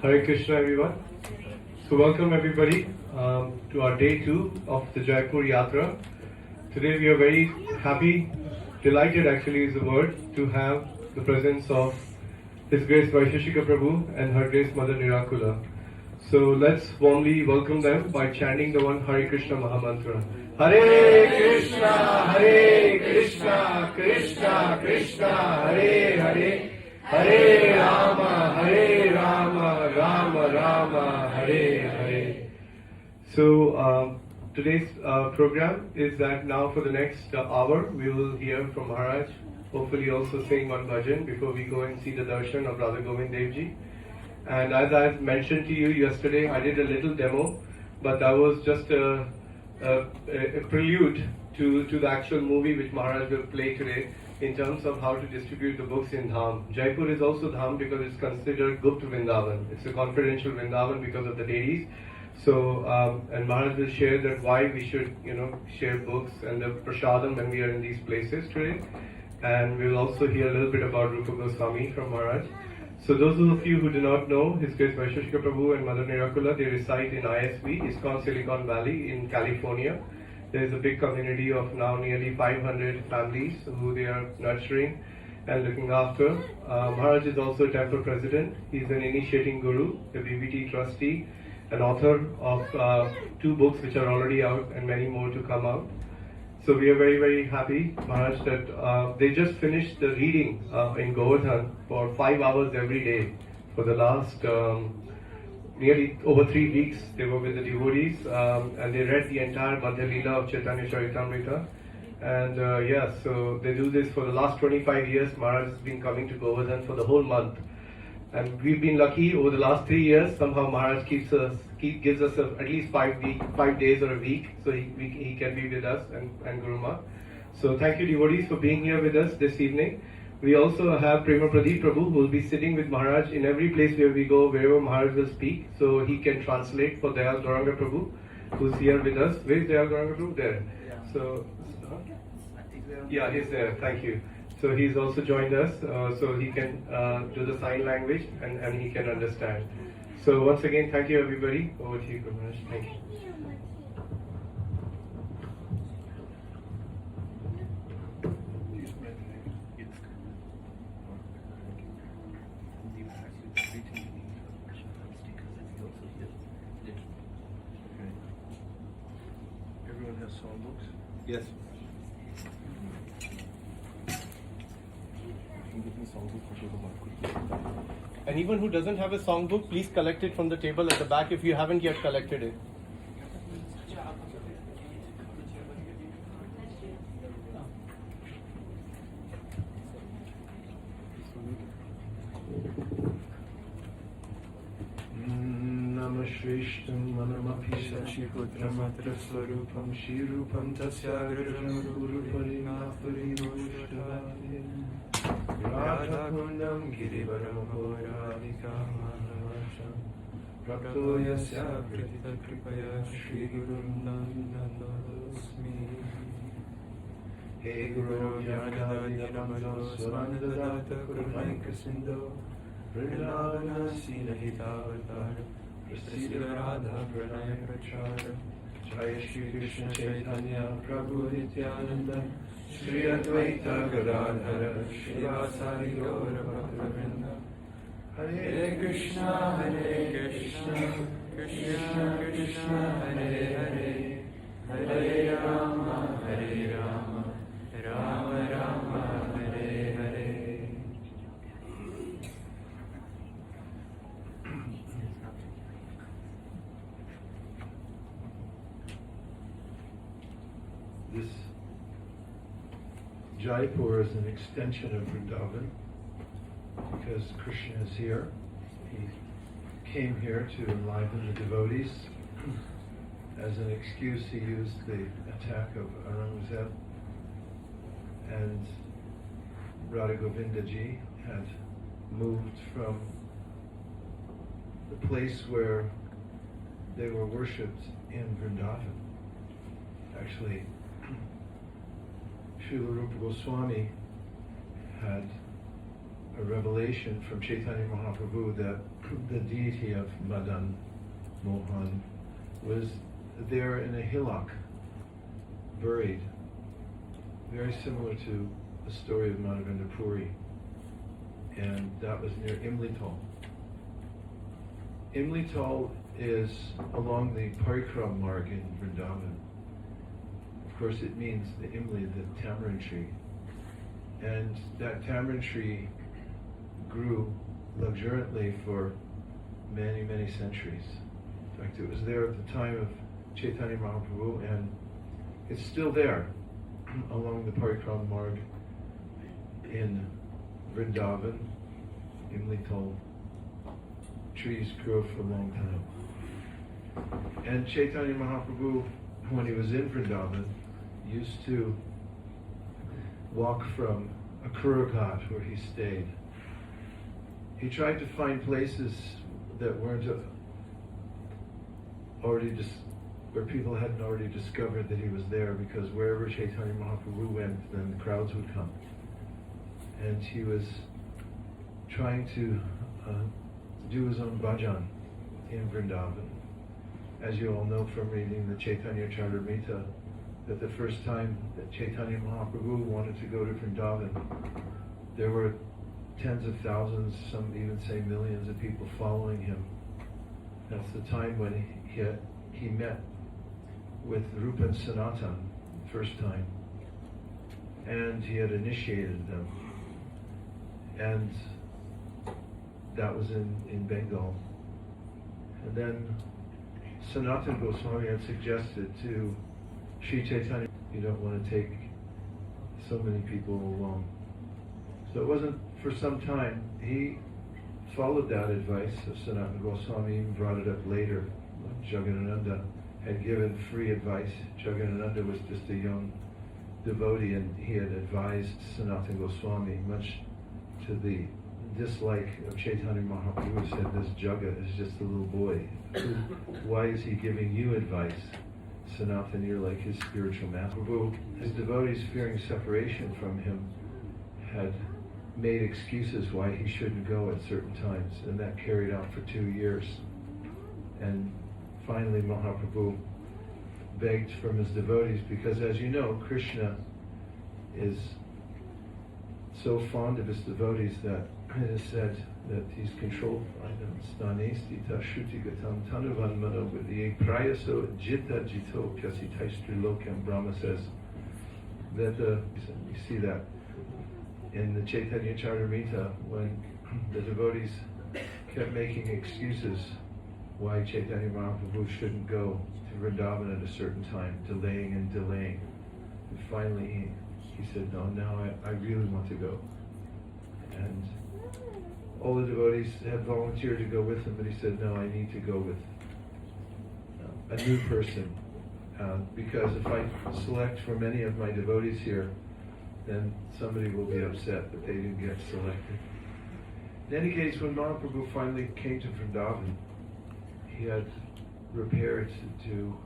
Hare Krishna, everyone. So, welcome everybody to our day 2 of the Jaipur Yatra. Today, we are very happy, delighted actually is the word, to have the presence of His Grace Vaisheshika Prabhu and Her Grace Mother Nirakula. So, let's warmly welcome them by chanting the one Hare Krishna Mahamantra. Hare Krishna, Krishna Krishna, Hare Hare. Hare Rama, Rama Rama, Hare Hare. So today's program is that now for the next hour we will hear from Maharaj, hopefully also sing one bhajan before we go and see the darshan of Radha Govind Dev Ji. And as I mentioned to you yesterday, I did a little demo, but that was just a prelude to the actual movie which Maharaj will play today, in terms of how to distribute the books in Dham. Jaipur is also Dham because it's considered Gupta Vrindavan. It's a confidential Vrindavan because of the deities. So, and Maharaj will share that why we should, share books and the prasadam when we are in these places today. And we'll also hear a little bit about Rupa Goswami from Maharaj. So those of you who do not know, His Grace Vaisheshika Prabhu and Mother Nirakula, they reside in ISV, ISKCON Silicon Valley in California. There is a big community of now nearly 500 families who they are nurturing and looking after. Maharaj is also a temple president. He is an initiating guru, a BBT trustee, an author of 2 books which are already out and many more to come out. So we are very, very happy, Maharaj, that they just finished the reading in Govardhan for 5 hours every day for the last nearly over 3 weeks. They were with the devotees and they read the entire Madhya Leela of Chaitanya Charitamrita. And so they do this for the last 25 years. Maharaj has been coming to Govardhan for the whole month. And we've been lucky over the last 3 years. Somehow Maharaj gives us at least 5 days or a week, so he can be with us and Guru Ma. So thank you, devotees, for being here with us this evening. We also have Prema Pradeep Prabhu, who will be sitting with Maharaj in every place where we go, wherever Maharaj will speak, so he can translate for Dayal Gauranga Prabhu, who's here with us. Where is Dayal Gauranga Prabhu? There. So, yeah, he's there. Thank you. So he's also joined us, so he can do the sign language and he can understand. So once again, thank you everybody. Over to you, Maharaj. Thank you. Everyone has songbooks? Yes. Anyone who doesn't have a songbook, please collect it from the table at the back if you haven't yet collected it. Namashvishtam manamapi sachiputramatra swarupam shirupam tasyagrajam guru parinaparinoshtavadin Radha kundam girivaram horadika manavasham Prapto yasya pratita kripaya shri gurum nandosmi He guru jnanadadyanamano swarandadata kurmaika sindho Vrindavana sinahitavataram Prasida Radha Pranaya Prachara Jaya Shri Krishna Chaitanya Prabhu Nityananda Shri Advaita Gadadhara Shri Vasari Gaura Bhaktivinoda Hare Krishna Krishna Krishna Hare Hare Hare Rama Rama Rama Hare Hare. This Jaipur is an extension of Vrindavan because Krishna is here. He came here to enliven the devotees. As an excuse, he used the attack of Aurangzeb, and Radha Govinda Ji had moved from the place where they were worshipped in Vrindavan. Actually, Srila Rupa Goswami had a revelation from Chaitanya Mahaprabhu that the deity of Madan Mohan was there in a hillock, buried, very similar to the story of Madhavendra Puri, and that was near Imlital. Imlital is along the Parikram Marg in Vrindavan. Of course, it means the Imli, the tamarind tree. And that tamarind tree grew luxuriantly for many, many centuries. In fact, it was there at the time of Chaitanya Mahaprabhu, and it's still there along the Parikram Marg in Vrindavan. Imlital trees grow for a long time. And Chaitanya Mahaprabhu, when he was in Vrindavan, used to walk from Akrura Ghat, where he stayed. He tried to find places that weren't where people hadn't already discovered that he was there, because wherever Chaitanya Mahaprabhu went, then the crowds would come. And he was trying to do his own bhajan in Vrindavan. As you all know from reading the Chaitanya Charitamrita, that the first time that Chaitanya Mahaprabhu wanted to go to Vrindavan, there were tens of thousands, some even say millions of people following him. That's the time when he met with Rupa and Sanatan first time, and he had initiated them, and that was in Bengal. And then Sanatana Goswami had suggested to Sri Chaitanya, you don't want to take so many people along. So it wasn't for some time. He followed that advice of Sanatana Goswami, and brought it up later. Jagadananda had given free advice. Jagadananda was just a young devotee, and he had advised Sanatana Goswami, much to the dislike of Chaitanya Mahaprabhu, said, this Jaga is just a little boy. Why is he giving you advice? Sanatana, you're like his spiritual master. His devotees, fearing separation from him, had made excuses why he shouldn't go at certain times, and that carried out for 2 years. And finally Mahaprabhu begged from his devotees, because as you know, Krishna is so fond of his devotees that it is said that he's controlled by them. Stanestita shrutigatam tanuvan mano vidye prayaso jitta jito pyasitaistrilokam. Brahma says that you see that in the Chaitanya Charitamrita, when the devotees kept making excuses why Chaitanya Mahaprabhu shouldn't go to Vrindavan at a certain time, delaying and delaying. And finally he said, no, now I really want to go. And all the devotees had volunteered to go with him, but he said, no, I need to go with a new person. Because if I select from any of my devotees here, then somebody will be upset that they didn't get selected. In any case, when Mahaprabhu finally came to Vrindavan, he had repaired to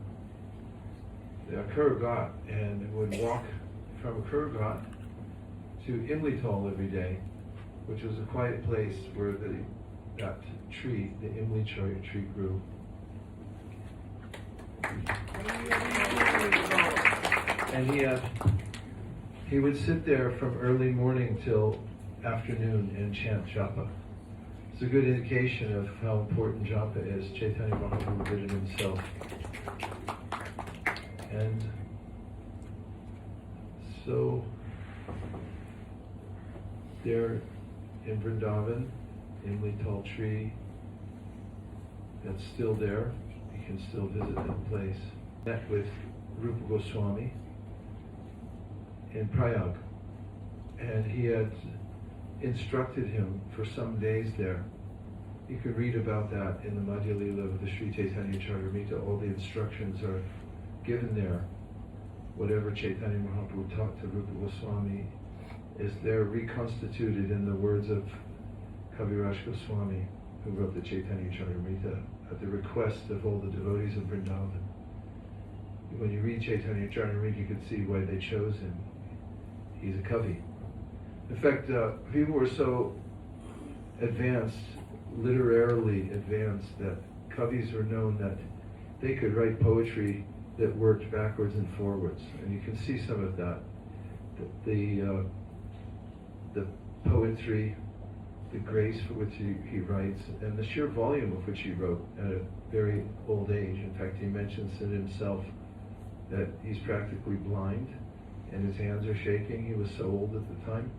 the Akrura Ghat, and would walk from Akrura Ghat to Imlital every day, which was a quiet place where that tree, the Imli tree, grew. And he would sit there from early morning till afternoon and chant japa. It's a good indication of how important japa is. Chaitanya Mahaprabhu did it himself. And so there in Vrindavan, Imlital tree, that's still there. You can still visit that place. Met with Rupa Goswami in Prayag, and he had instructed him for some days there. You can read about that in the Madhya Lila of the Sri Chaitanya Charitamrita. All the instructions are given there. Whatever Chaitanya Mahaprabhu taught to Rupa Goswami is there reconstituted in the words of Kaviraj Goswami, who wrote the Chaitanya Charitamrita at the request of all the devotees of Vrindavan. When you read Chaitanya Charitamrita, you can see why they chose him. He's a Kavi. In fact, people were so advanced, literarily advanced, that Kavis were known that they could write poetry that worked backwards and forwards, and you can see some of that. The poetry, the grace for which he writes, and the sheer volume of which he wrote at a very old age. In fact, he mentions it himself that he's practically blind and his hands are shaking. He was so old at the time.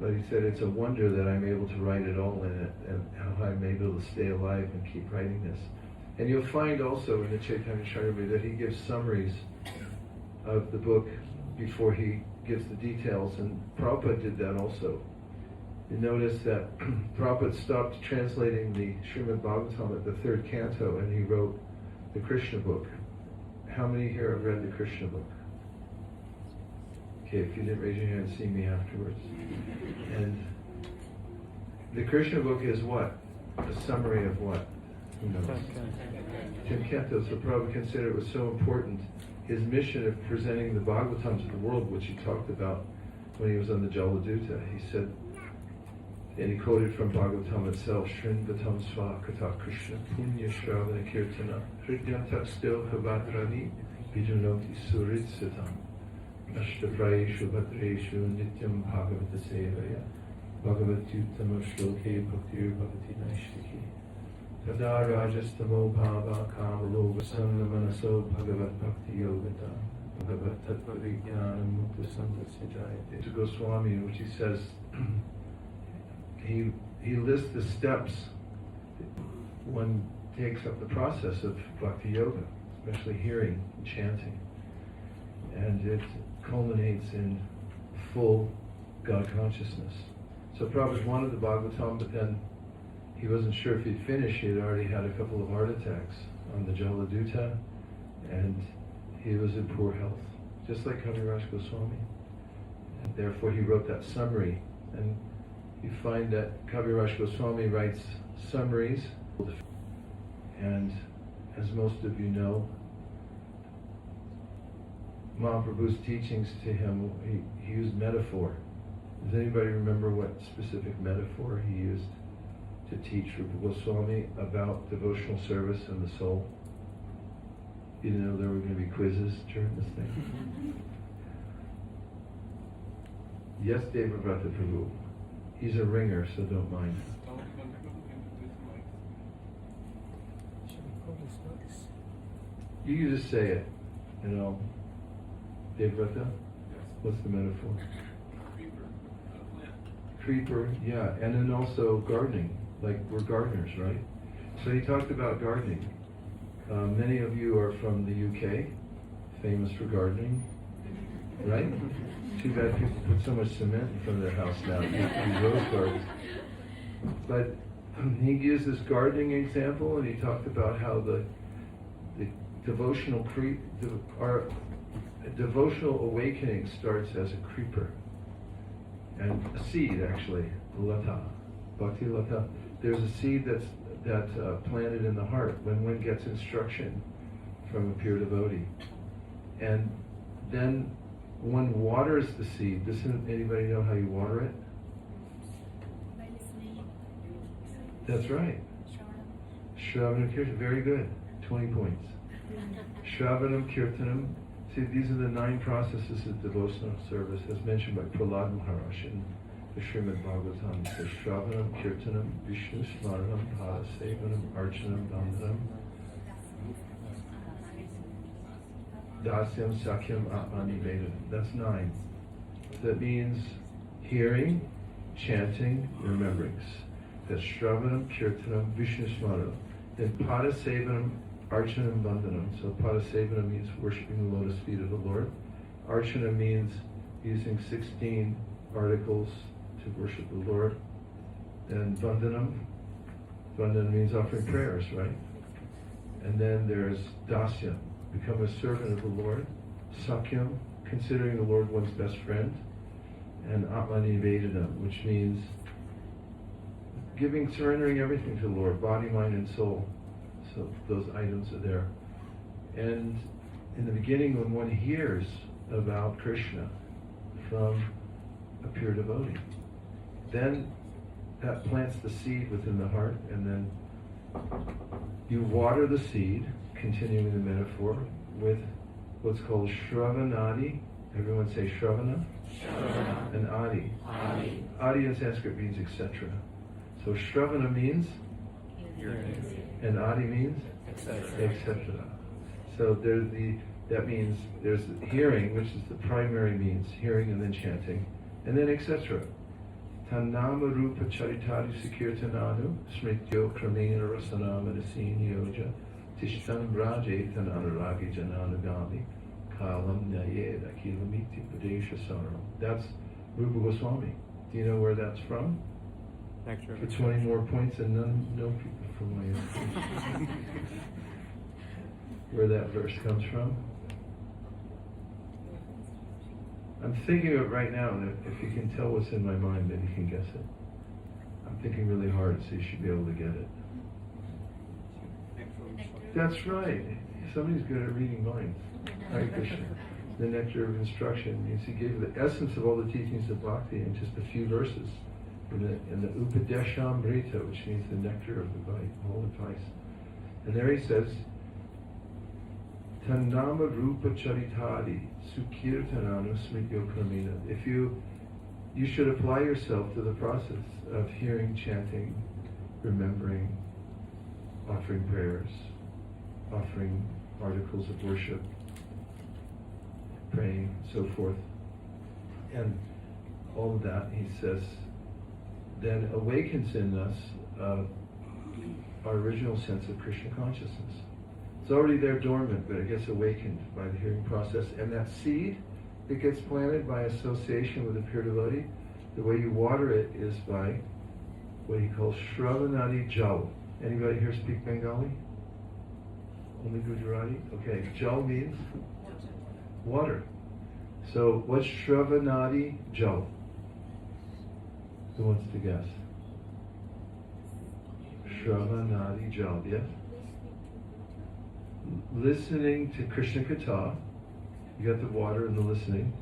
But he said, it's a wonder that I'm able to write it all in it, and how I'm able to stay alive and keep writing this. And you'll find also in the Chaitanya Charitamrita that he gives summaries of the book before he gives the details, and Prabhupada did that also. You notice that Prabhupada stopped translating the Srimad Bhagavatam at the third canto, and he wrote the Krishna book. How many here have read the Krishna book? Okay, if you didn't raise your hand, see me afterwards. And the Krishna book is what? A summary of what? Who knows? 10 cantos. So Prabhupada considered it was so important. His mission of presenting the Bhagavatam to the world, which he talked about when he was on the Jaladuta, he said, and he quoted from Bhagavatam itself, Shrinvatam Sva Katha Krishna Punya Shravana Kirtana Hridyantak Still Havadrani Vijanoti Surit Sitam Ashtaprayeshu Bhadreshu Nityam Bhagavata Sevaya Bhagavatyutama Shloke Bhaktir Bhagati Naishtiki Tada Rajastamo Bhava Kamalo Vasana Manaso Bhagavat Bhakti Yogata Bhagavat Tattva Vijnana Mukta Santasya Jayate. To Goswami, in which he says, he lists the steps one takes up the process of bhakti yoga, especially hearing and chanting, and it culminates in full God consciousness. So Prabhupada wanted the Bhagavatam, but then he wasn't sure if he'd finish. He had already had a couple of heart attacks on the Jaladuta, and he was in poor health, just like Kaviraj Goswami. And therefore he wrote that summary. And you find that Kaviraj Goswami writes summaries, and as most of you know, Mahaprabhu's teachings to him, he used metaphor. Does anybody remember what specific metaphor he used to teach Rupa Goswami about devotional service and the soul? You didn't know there were going to be quizzes during this thing? Yes, Devavrata Prabhu. He's a ringer, so don't mind. You just say it, you know. Devrata? What's the metaphor? Creeper, yeah. And then also gardening. Like, we're gardeners, right? So he talked about gardening. Many of you are from the UK, famous for gardening, right? Too bad people put so much cement in front of their house now, these rose gardens. But he used this gardening example, and he talked about how the devotional devotional awakening starts as a creeper, and a seed actually, lata, bhakti lata. There's a seed that's planted in the heart when one gets instruction from a pure devotee, and then one waters the seed. Doesn't anybody know how you water it? By listening. That's right. Shravanam Kirtanam, very good. 20 points. Shravanam Kirtanam. See, these are the 9 processes of devotional service as mentioned by Prahlad Maharaj in the Srimad Bhagavatam. It says Shravanam Kirtanam, Vishnu Smaranam, Padasevanam, Archanam, Bandhanam, Dasyam, Sakyam, Atmani, Vedanam. That's 9. That means hearing, chanting, remembrance. That's Shravanam, Kirtanam, Vishnu Smaranam. Then Padasevanam, Archanam, Bandhanam. So Padasevanam means worshipping the lotus feet of the Lord. Archana means using 16 articles to worship the Lord. And Bandhanam means offering prayers, right? And then there's Dasya, become a servant of the Lord. Sakyam, considering the Lord one's best friend. And Atmani Vedanam, which means surrendering everything to the Lord, body, mind, and soul. So those items are there. And in the beginning, when one hears about Krishna from a pure devotee, then that plants the seed within the heart, and then you water the seed, continuing the metaphor, with what's called Shravanadi. Everyone say Shravana? Shravana. And Adi. Adi. Adi in Sanskrit means etc. So Shravana means, and Adi means, etc. So that means there's hearing, which is the primary means, hearing and then chanting, and then etc. Tannama rupa charitari sakirtananu smrityo kramena rasanama nasin yoja tishtan braje tan anuragi jananagami kalam nayed akilamiti padesha saram. That's Rupa Goswami. Do you know where that's from? For 20 more points and no people from my institution. Where that verse comes from? I'm thinking of it right now, and if you can tell what's in my mind, then you can guess it. I'm thinking really hard, so you should be able to get it. That's right. Somebody's good at reading minds. Hare Krishna. The nectar of instruction means he gave the essence of all the teachings of Bhakti in just a few verses. In the Upadeshamrita, which means the nectar of the bite, all advice. And there he says, Tannama rupa charitadi sukirtananu smrityo kramena. If you should apply yourself to the process of hearing, chanting, remembering, offering prayers, offering articles of worship, praying, so forth. And all of that, he says, then awakens in us our original sense of Krishna consciousness. It's already there dormant, but it gets awakened by the hearing process. And that seed that gets planted by association with a pure devotee, the way you water it is by what he calls Shravanadi Jal. Anybody here speak Bengali? Only Gujarati? Okay, Jal means water. So what's Shravanadi Jal? Who wants to guess? Shravanadi Jal, yes? Listening to Krishna Katha. You got the water and the listening,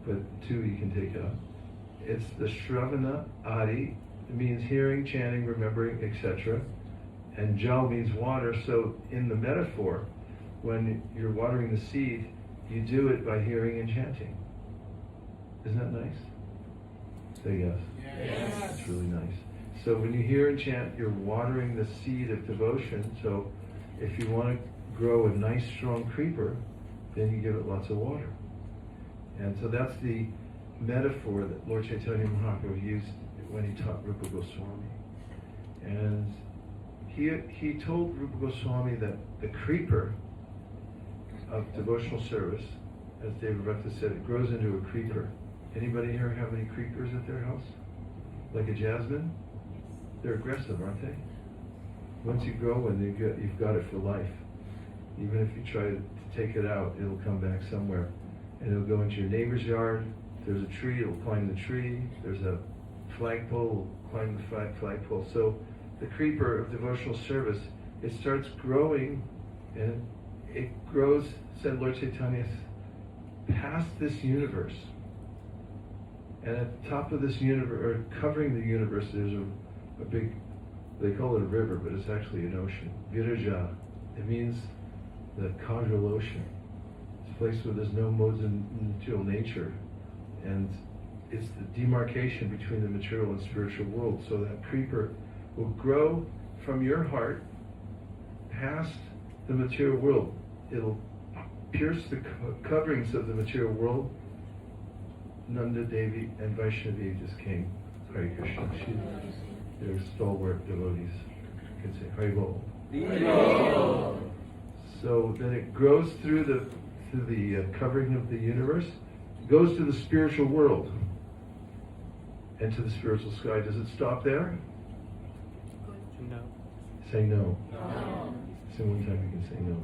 but two you can take out. It's the Shravana Adi. It means hearing, chanting, remembering, etc. And Jal means water. So in the metaphor, when you're watering the seed, you do it by hearing and chanting. Isn't that nice? Say yes. Yes. It's really nice. So when you hear and chant, you're watering the seed of devotion. So if you want to grow a nice strong creeper, then you give it lots of water. And so that's the metaphor that Lord Chaitanya Mahaprabhu used when he taught Rupa Goswami. And he told Rupa Goswami that the creeper of devotional service, as David Bhakta said, it grows into a creeper. Anybody here have any creepers at their house? Like a jasmine? They're aggressive, aren't they? Once you grow one, you've got it for life. Even if you try to take it out, it'll come back somewhere. And it'll go into your neighbor's yard. If there's a tree, it'll climb the tree. There's a flagpole, it'll climb the flagpole. So the creeper of devotional service, it starts growing, and it grows, said Lord Chaitanya, past this universe. And at the top of this universe, or covering the universe, there's a big, they call it a river, but it's actually an ocean. Viraja. It means the causal ocean. It's a place where there's no modes in material nature. And it's the demarcation between the material and spiritual world. So that creeper will grow from your heart past the material world. It'll pierce the coverings of the material world. Nanda Devi and Vaishnavi just came. Hare Krishna. They're stalwart devotees. You can say Hare Bol. So then it grows through the covering of the universe, goes to the spiritual world and to the spiritual sky. Does it stop there? No. Say no. No. Say one time you can say no.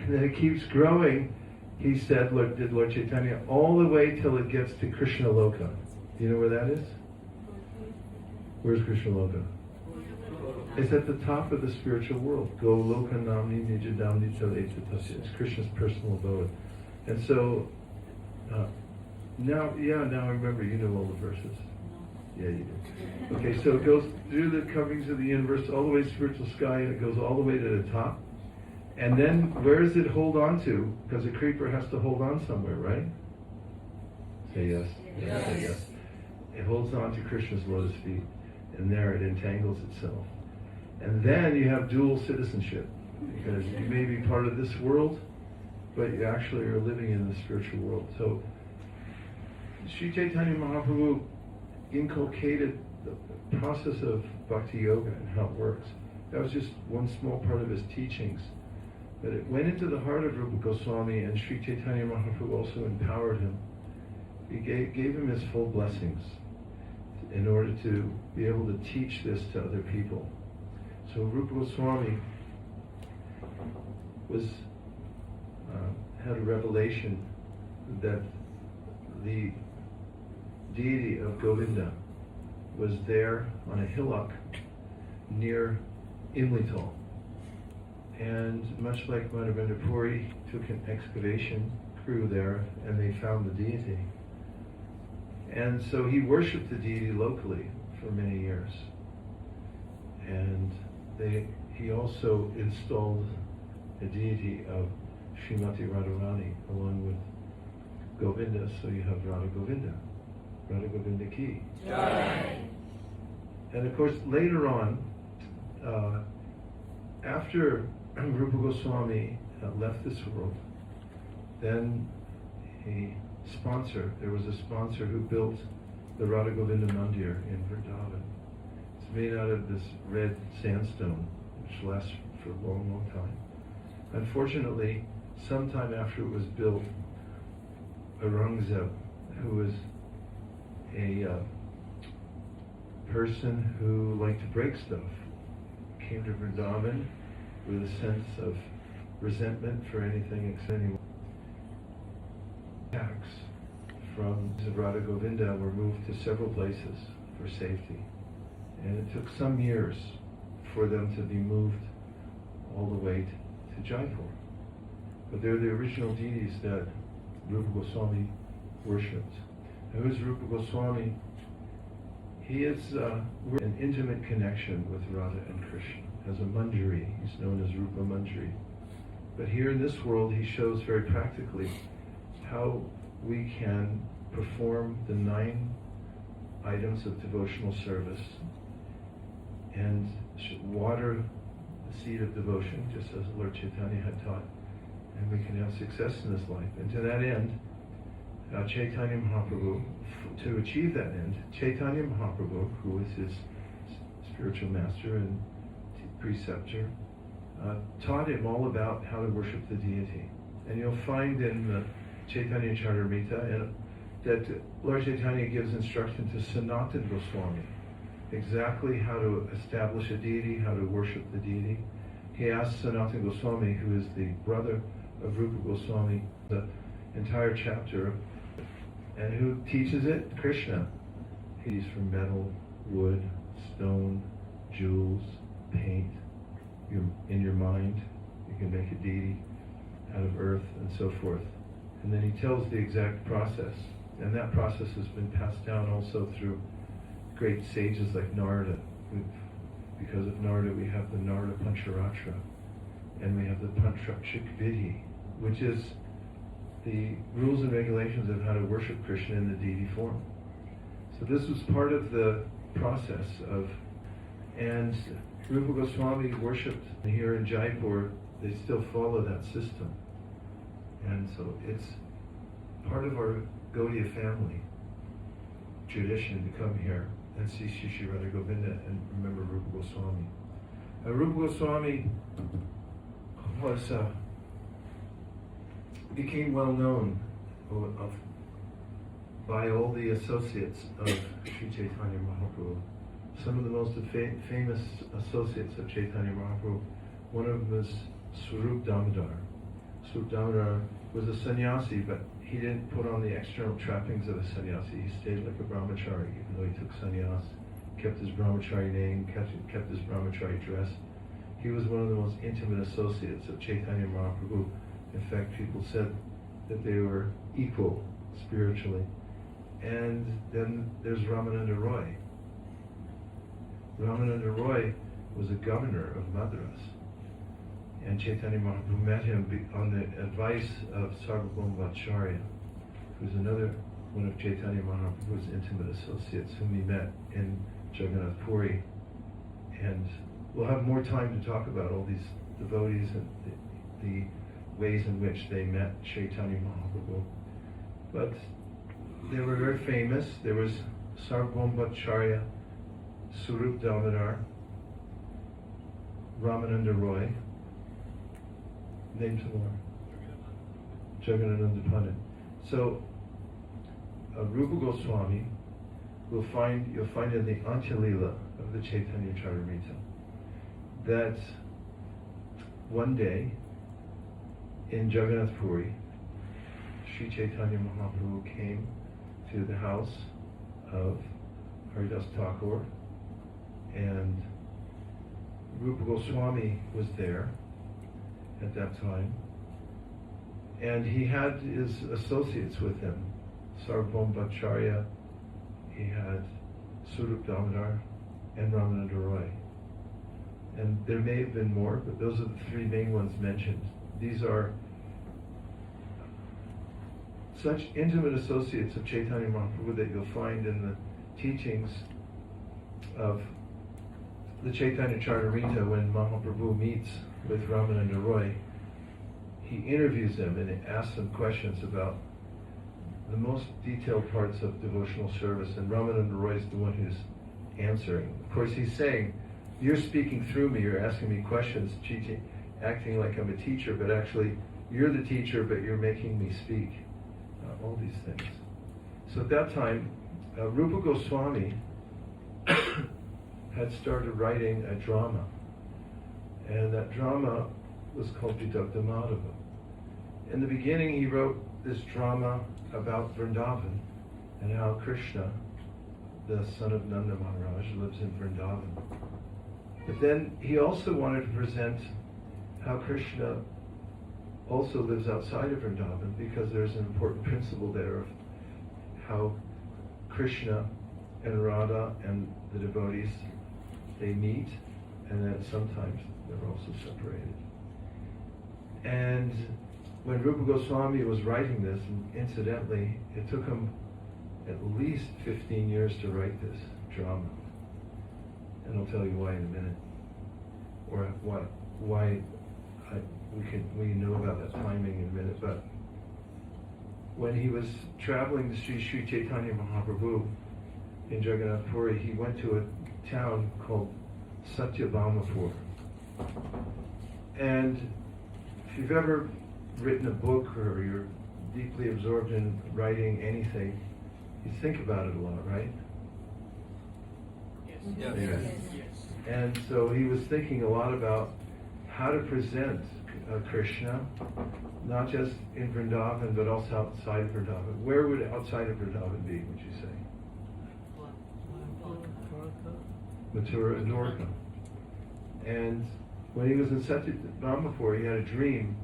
And then it keeps growing. He said, did Lord Chaitanya, all the way till it gets to Krishna Loka. Do you know where that is? Where's Krishna Loka? It's at the top of the spiritual world. Go Loka Namni Nijadamni Taletatatasya. It's Krishna's personal abode. And so, now I remember, you know all the verses. Yeah, you do. Okay, so it goes through the coverings of the universe, all the way to spiritual sky, and it goes all the way to the top. And then, where does it hold on to? Because a creeper has to hold on somewhere, right? Say yes. Yes. Say yes. It holds on to Krishna's lotus feet, and there it entangles itself. And then you have dual citizenship, because you may be part of this world, but you actually are living in the spiritual world. So, Sri Chaitanya Mahaprabhu inculcated the process of bhakti yoga and how it works. That was just one small part of his teachings. But it went into the heart of Rupa Goswami, and Sri Chaitanya Mahaprabhu also empowered him. He gave him his full blessings in order to be able to teach this to other people. So Rupa Goswami had a revelation that the deity of Govinda was there on a hillock near Imlital. And much like Madhavendra Puri took an excavation crew there and they found the deity. And so he worshipped the deity locally for many years. And he also installed a deity of Srimati Radharani along with Govinda, so you have Radha Govinda Ki. Jai. And of course, later on, after Rupa Goswami left this world, then there was a sponsor who built the Radha Govinda Mandir in Vrindavan. It's made out of this red sandstone, which lasts for a long, long time. Unfortunately, sometime after it was built, Aurangzeb, who was a person who liked to break stuff, came to Vrindavan with a sense of resentment for anything except attacks from Radha Govinda were moved to several places for safety. And it took some years for them to be moved all the way to Jaipur. But they're the original deities that Rupa Goswami worshipped. And who's Rupa Goswami? He is an intimate connection with Radha and Krishna. As a Manjari, he's known as Rupa Manjari. But here in this world, he shows very practically how we can perform the 9 items of devotional service and water the seed of devotion, just as Lord Chaitanya had taught, and we can have success in this life. And to that end, Chaitanya Mahaprabhu, to achieve that end, Chaitanya Mahaprabhu, who was his spiritual master and preceptor, taught him all about how to worship the deity. And you'll find in the Chaitanya Charitamrita that Lord Chaitanya gives instruction to Sanatana Goswami exactly how to establish a deity, how to worship the deity. He asked Sanatana Goswami, who is the brother of Rupa Goswami, the entire chapter, and who teaches it? Krishna. He's from metal, wood, stone, jewels, paint. In your mind, you can make a deity out of earth and so forth. And then he tells the exact process. And that process has been passed down also through great sages like Narada. Because of Narada, we have the Narada Pancharatra. And we have the Panchakshik Vidhi, which is the rules and regulations of how to worship Krishna in the deity form. So this was part of the process of, and Rupa Goswami worshipped here in Jaipur. They still follow that system. And so it's part of our Gaudiya family tradition to come here and see Shri Radha Govinda and remember Rupa Goswami. Rupa Goswami became well known by all the associates of Sri Chaitanya Mahaprabhu. Some of the most famous associates of Chaitanya Mahaprabhu, one of them was Swarup Damodar. Swarup Damodar was a sannyasi, but he didn't put on the external trappings of a sannyasi. He stayed like a brahmachari, even though he took sannyas, kept his brahmachari name, kept his brahmachari dress. He was one of the most intimate associates of Chaitanya Mahaprabhu. In fact, people said that they were equal spiritually. And then there's Ramananda Roy. Ramananda Roy was a governor of Madras. And Chaitanya Mahaprabhu met him on the advice of Sarvabhaumacharya, who's another one of Chaitanya Mahaprabhu's intimate associates whom he met in Jagannath Puri. And we'll have more time to talk about all these devotees and the ways in which they met Chaitanya Mahaprabhu. But they were very famous. There was Sarvabhaumacharya, Surup Damodar, Ramananda Roy, name some more. Jagannatha Pandit. So, Rupa Goswami you'll find in the Antya-lila of the Chaitanya Charitamrita that one day in Jagannath Puri, Sri Chaitanya Mahaprabhu came to the house of Haridas Thakur, and Rupa Goswami was there at that time, and he had his associates with him, Sarvabhaumacharya, he had Surup Damodar, and Ramananda Roy. And there may have been more, but those are the three main ones mentioned. These are such intimate associates of Chaitanya Mahaprabhu that you'll find in the teachings of the Chaitanya Charitamrita when Mahaprabhu meets with Ramananda Roy. He interviews them and asks them questions about the most detailed parts of devotional service, and Ramananda Roy is the one who's answering. Of course, he's saying, you're speaking through me, you're asking me questions, acting like I'm a teacher, but actually you're the teacher, but you're making me speak. All these things. So at that time, Rupa Goswami had started writing a drama, and that drama was called Vidagdha Madhava. In the beginning, he wrote this drama about Vrindavan and how Krishna, the son of Nanda Maharaj, lives in Vrindavan. But then he also wanted to present how Krishna also lives outside of Vrindavan, because there's an important principle there of how Krishna and Radha and the devotees, they meet, and then sometimes they're also separated. And when Rupa Goswami was writing this, and incidentally, it took him at least 15 years to write this drama. And I'll tell you why in a minute. Or why we know about that timing in a minute. But when he was traveling to see Sri Chaitanya Mahaprabhu in Jagannath Puri, he went to a town called Satyabhamapur. And if you've ever written a book or you're deeply absorbed in writing anything, you think about it a lot, right? Yes. Yes. And so he was thinking a lot about how to present Krishna, not just in Vrindavan, but also outside of Vrindavan. Where would outside of Vrindavan be, would you say? Mathura and Dwarka. And when he was in Satyabhamapur, he had a dream,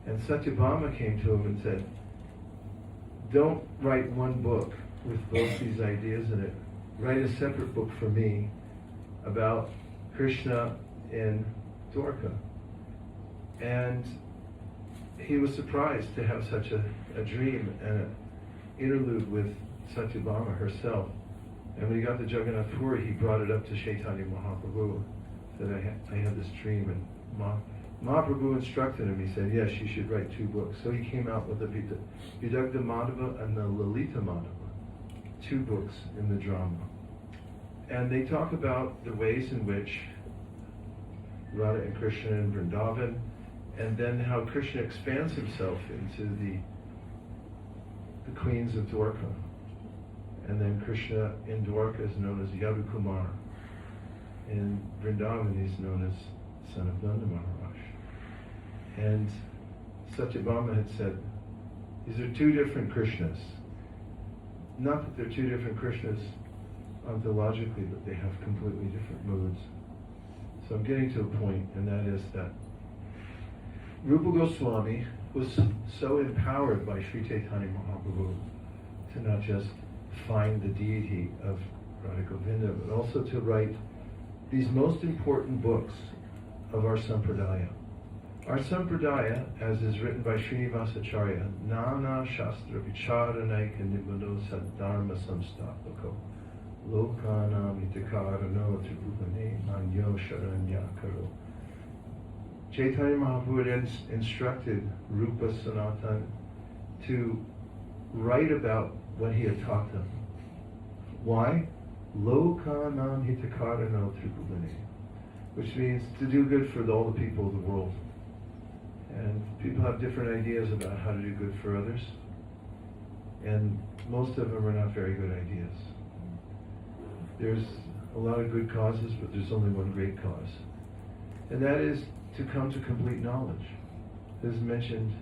and Satyabhama came to him and said, don't write one book with both these ideas in it. Write a separate book for me about Krishna in Dwarka. And he was surprised to have such a dream and an interlude with Satyabhama herself. And when he got to Jagannath Puri, he brought it up to Chaitanya Mahaprabhu. Said, I had this dream, and Mahaprabhu instructed him. He said, yes, you should write 2 books. So he came out with the Vidagdha Madhava and the Lalita Madhava, 2 books in the drama. And they talk about the ways in which Radha and Krishna in Vrindavan, and then how Krishna expands himself into the queens of Dwarka. And then Krishna in Dwarka is known as Yadu Kumar. In Vrindavan, he's known as son of Nanda Maharaj. And Satyabhama had said, these are 2 different Krishnas. Not that they're 2 different Krishnas ontologically, but they have completely different moods. So I'm getting to a point, and that is that Rupa Goswami was so empowered by Sri Chaitanya Mahaprabhu to not just find the deity of Radha Govinda, but also to write these most important books of our sampradaya. Our sampradaya, as is written by Srinivasacharya, Nana Shastra Vicharanaika Nibano Saddharma Samstapako Lokanam Itakarano Tribhuvane Anyo Sharanyakaro. Chaitanya Mahaprabhu instructed Rupa Sanatan to write about what he had taught them. Why? Lokanam Hitakarano Tribhuvane, which means to do good for all the people of the world. And people have different ideas about how to do good for others, and most of them are not very good ideas. There's a lot of good causes, but there's only one great cause, and that is to come to complete knowledge. This is mentioned,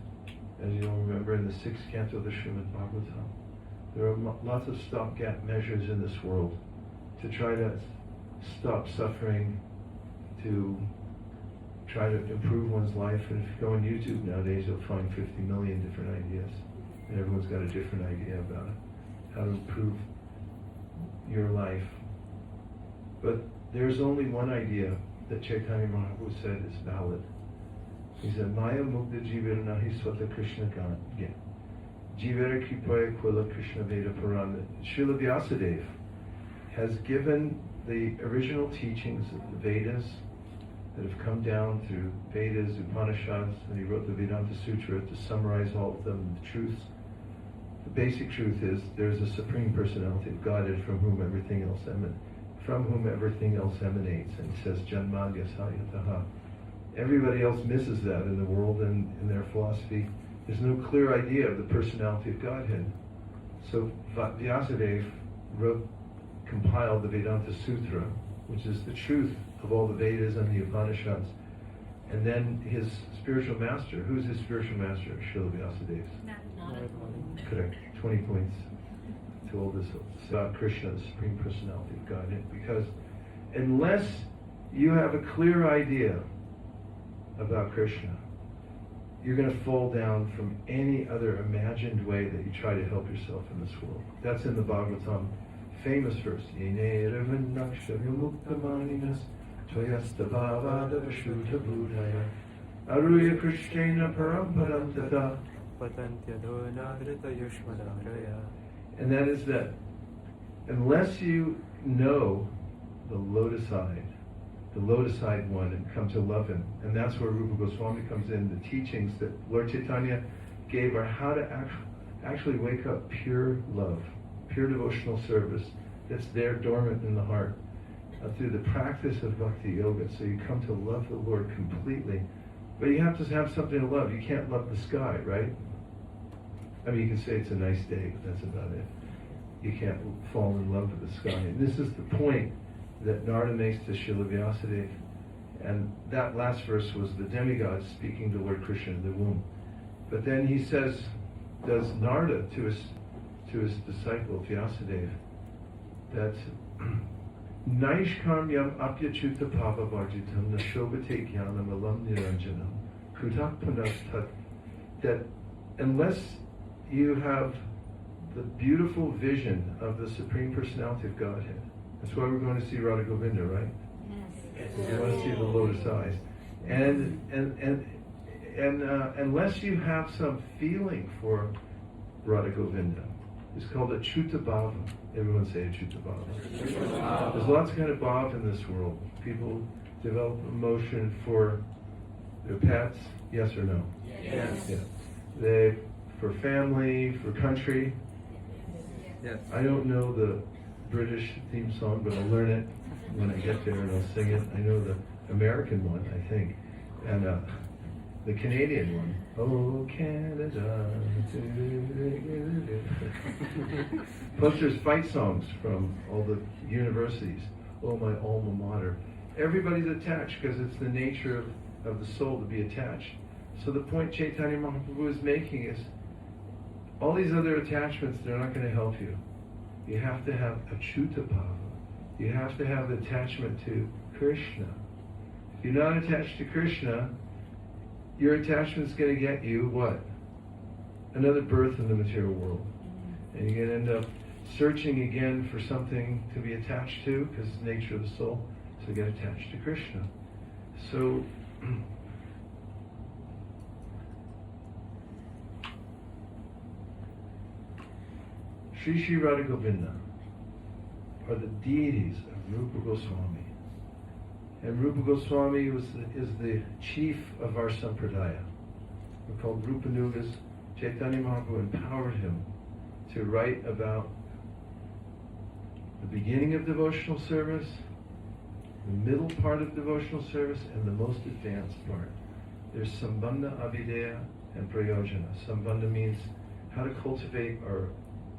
as you'll remember, in the 6th canto of the Srimad Bhagavatam. There are lots of stopgap measures in this world to try to stop suffering, to try to improve one's life. And if you go on YouTube nowadays, you'll find 50 million different ideas. And everyone's got a different idea about it, how to improve your life. But there's only one idea that Chaitanya Mahaprabhu said is valid. He said, Maya Mukta Jivera Nahi Swata Krishna Gyan. Jivera Kripaya Kwila Krishna Veda Purana. Srila Vyasadeva has given the original teachings of the Vedas that have come down through Vedas, Upanishads, and he wrote the Vedanta Sutra to summarize all of them, the truths. The basic truth is there's a Supreme Personality of Godhead from whom everything else emanates. And he says, Janmadya Sayataha. Everybody else misses that in the world and in their philosophy. There's no clear idea of the personality of Godhead. So Vyasadeva compiled the Vedanta Sutra, which is the truth of all the Vedas and the Upanishads. And then his spiritual master, who's his spiritual master? Srila Vyasadeva. Correct. 20 points to all this about Krishna, the Supreme Personality of Godhead. Because unless you have a clear idea about Krishna, you're going to fall down from any other imagined way that you try to help yourself in this world. That's in the Bhagavatam, famous verse. Aruya Krishnena Paramparam Tata. And that is that unless you know the lotus-eyed one, and come to love him, and that's where Rupa Goswami comes in. The teachings that Lord Chaitanya gave are how to actually wake up pure love, pure devotional service that's there dormant in the heart through the practice of bhakti yoga. So you come to love the Lord completely, but you have to have something to love. You can't love the sky, right? I mean, you can say it's a nice day, but that's about it. You can't fall in love with the sky. And this is the point that Narada makes to Srila Vyasadeva. And that last verse was the demigod speaking to Lord Krishna in the womb. But then he says, does Narada to his disciple Vyasadeva, that Naishkamyam apyachuta pava varjitam nashobhate jnanam alam niranjanam kutak panastat, that unless you have the beautiful vision of the Supreme Personality of Godhead, that's why we're going to see Radha Govinda, right? Yes. We want to see the lotus eyes. And unless you have some feeling for Radha Govinda, it's called a Chuta Bhava. Everyone say a Chuta Bhava. There's lots of kind of bhava in this world. People develop emotion for their pets, yes or no? Yes. Yeah. For family, for country. Yes. I don't know the British theme song, but I'll learn it when I get there and I'll sing it. I know the American one, I think, and the Canadian one. Oh, Canada. Plus there's fight songs from all the universities. Oh, my alma mater. Everybody's attached because it's the nature of the soul to be attached. So the point Chaitanya Mahaprabhu is making is all these other attachments, they're not going to help you. You have to have Achyuta Bhava. You have to have attachment to Krishna. If you're not attached to Krishna, your attachment's going to get you what? Another birth in the material world. And you're going to end up searching again for something to be attached to, because it's the nature of the soul. to get attached to Krishna. So Sri Sri Radha Govinda are the deities of Rupa Goswami. And Rupa Goswami is the chief of our sampradaya. We're called Rupanugas. Chaitanya Mahaprabhu empowered him to write about the beginning of devotional service, the middle part of devotional service, and the most advanced part. There's Sambandha, Abhideya, and Prayojana. Sambandha means how to cultivate our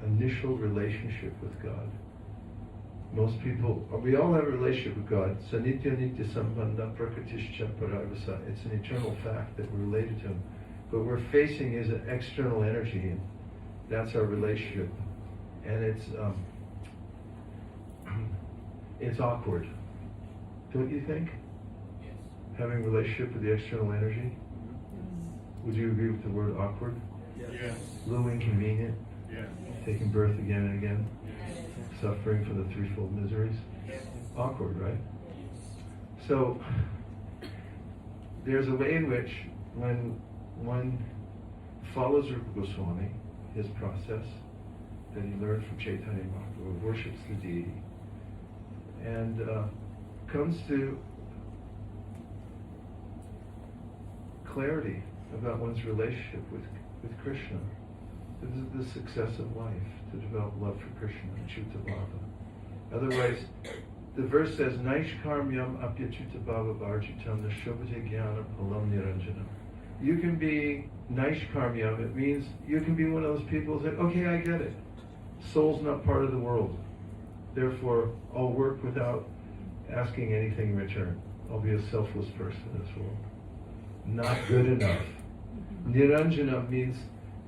initial relationship with God. Most people, we all have a relationship with God. Sanitya nitya sambandha prakritischa paragasa. It's an eternal fact that we're related to Him. But what we're facing is an external energy, and that's our relationship. And it's awkward. Don't you think? Yes. Having a relationship with the external energy? Would you agree with the word awkward? Yes. A little inconvenient? Yes. Taking birth again and again? Suffering from the threefold miseries? Awkward, right? So, there's a way in which when one follows Rupa Goswami, his process that he learned from Chaitanya Mahaprabhu, worships the deity, and comes to clarity about one's relationship with Krishna. This is the success of life, to develop love for Krishna, Achyuta Bhava. Otherwise, the verse says, Naishkarmyam apyachyuta bhava varjitam nashobhate jnana palam niranjanam. You can be Naishkarmyam, it means you can be one of those people who say, okay, I get it. Soul's not part of the world. Therefore, I'll work without asking anything in return. I'll be a selfless person in this world. Not good enough. Niranjana means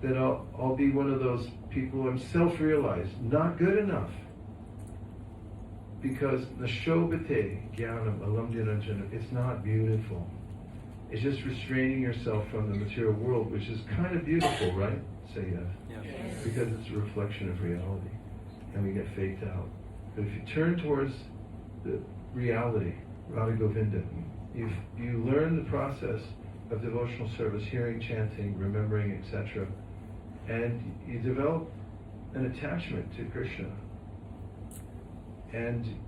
that I'll be one of those people, I'm self-realized, not good enough. Because nashobhate jnanam alam niranjana, it's not beautiful. It's just restraining yourself from the material world, which is kind of beautiful, right? Say yes. Yes. Because it's a reflection of reality, and we get faked out. But if you turn towards the reality, Radha Govinda, you learn the process of devotional service, hearing, chanting, remembering, etc., and you develop an attachment to Krishna. And